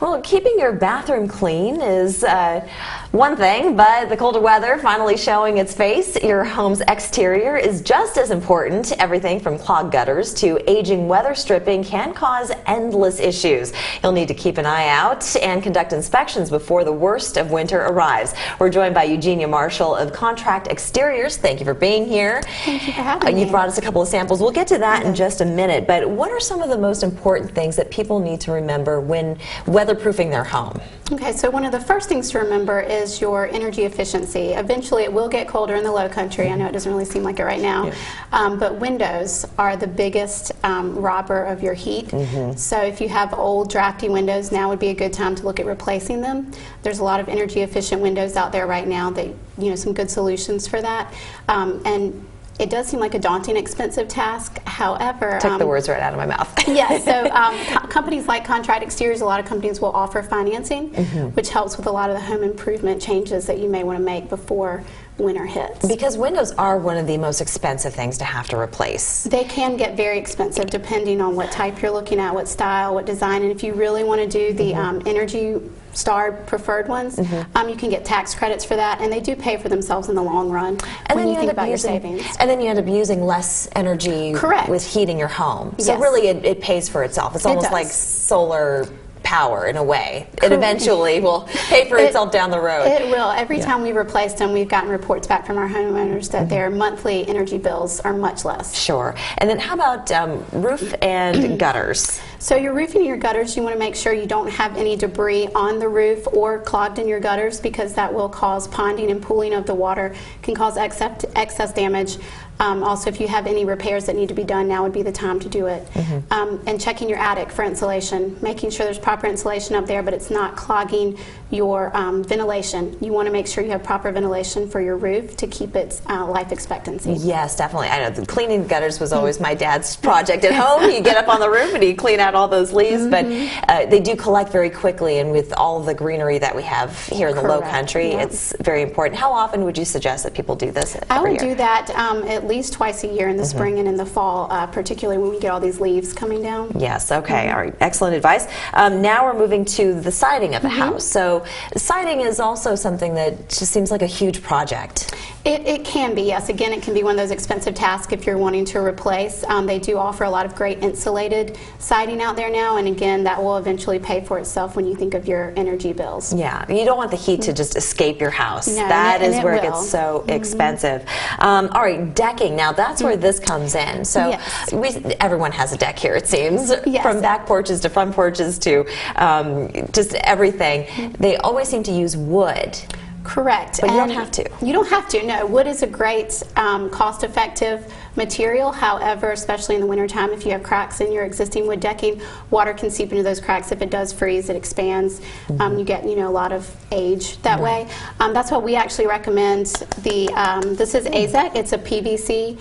Well, keeping your bathroom clean is one thing, but the colder weather finally showing its face. Your home's exterior is just as important. Everything from clogged gutters to aging weather stripping can cause endless issues. You'll need to keep an eye out and conduct inspections before the worst of winter arrives. We're joined by Eugenia Marshall of Contract Exteriors. Thank you for being here. Thank you for having me. You brought us a couple of samples. We'll get to that in just a minute, but what are some of the most important things that people need to remember when weatherproofing their home? Okay, so one of the first things to remember is your energy efficiency. Eventually it will get colder in the low country. I know it doesn't really seem like it right now, but windows are the biggest robber of your heat. So if you have old drafty windows, now would be a good time to look at replacing them. There's a lot of energy efficient windows out there right now that, you know, some good solutions for that. And it does seem like a daunting, expensive task. However, took the words right out of my mouth. Yeah, so companies like Contract Exteriors, a lot of companies will offer financing, which helps with a lot of the home improvement changes that you may want to make before winter hits. Because windows are one of the most expensive things to have to replace. They can get very expensive depending on what type you're looking at, what style, what design, and if you really want to do the Energy Star preferred ones, you can get tax credits for that, and they do pay for themselves in the long run when you think about your savings. And then you end up using less energy with heating your home. So really it pays for itself. It's almost like solar power in a way. It eventually will pay for itself down the road. It will. Every time we've replaced them, we've gotten reports back from our homeowners that their monthly energy bills are much less. Sure. And then how about roof and gutters? So your roofing and your gutters, you want to make sure you don't have any debris on the roof or clogged in your gutters, because that will cause ponding and pooling of the water, can cause excess damage. Also, if you have any repairs that need to be done, now would be the time to do it. And checking your attic for insulation, making sure there's proper insulation up there, but it's not clogging your ventilation. You want to make sure you have proper ventilation for your roof to keep its life expectancy. Yes, definitely. I know cleaning gutters was always my dad's project at home. You get up on the roof and you clean out all those leaves, but they do collect very quickly, and with all the greenery that we have here in the low country, it's very important. How often would you suggest that people do this I would do that at least twice a year, in the spring and in the fall, particularly when we get all these leaves coming down. Yes, okay, all right, excellent advice. Now we're moving to the siding of the house. So siding is also something that just seems like a huge project. It can be, yes. Again, it can be one of those expensive tasks if you're wanting to replace. They do offer a lot of great insulated siding out there now, and again, that will eventually pay for itself when you think of your energy bills. Yeah, you don't want the heat to just escape your house. No, that is where it gets so expensive. All right, decking. Now that's where this comes in. So everyone has a deck here, it seems, from back porches to front porches to just everything. They always seem to use wood. Correct. But you don't have to. You don't have to, no. Wood is a great cost-effective material. However, especially in the wintertime, if you have cracks in your existing wood decking, water can seep into those cracks. If it does freeze, it expands. You get, a lot of age that way. That's why we actually recommend this is AZEK. It's a PVC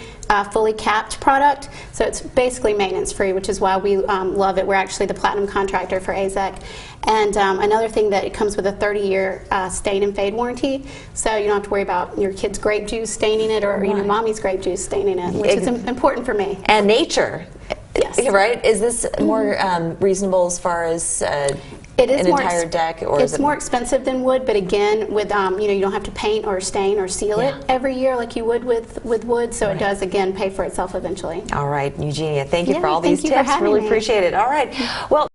fully capped product. So it's basically maintenance free, which is why we love it. We're actually the platinum contractor for AZEK. And another thing, that it comes with a 30-year stain and fade warranty, so you don't have to worry about your kid's grape juice staining it, or mommy's grape juice staining it, which is important for me. And nature. Yes. Right? Is this more reasonable as far as an entire deck? Or it's more expensive than wood, but again, with you don't have to paint or stain or seal it every year like you would with wood, so it does again pay for itself eventually. All right, Eugenia, thank you for all these tips. Really appreciate it. All right. Well.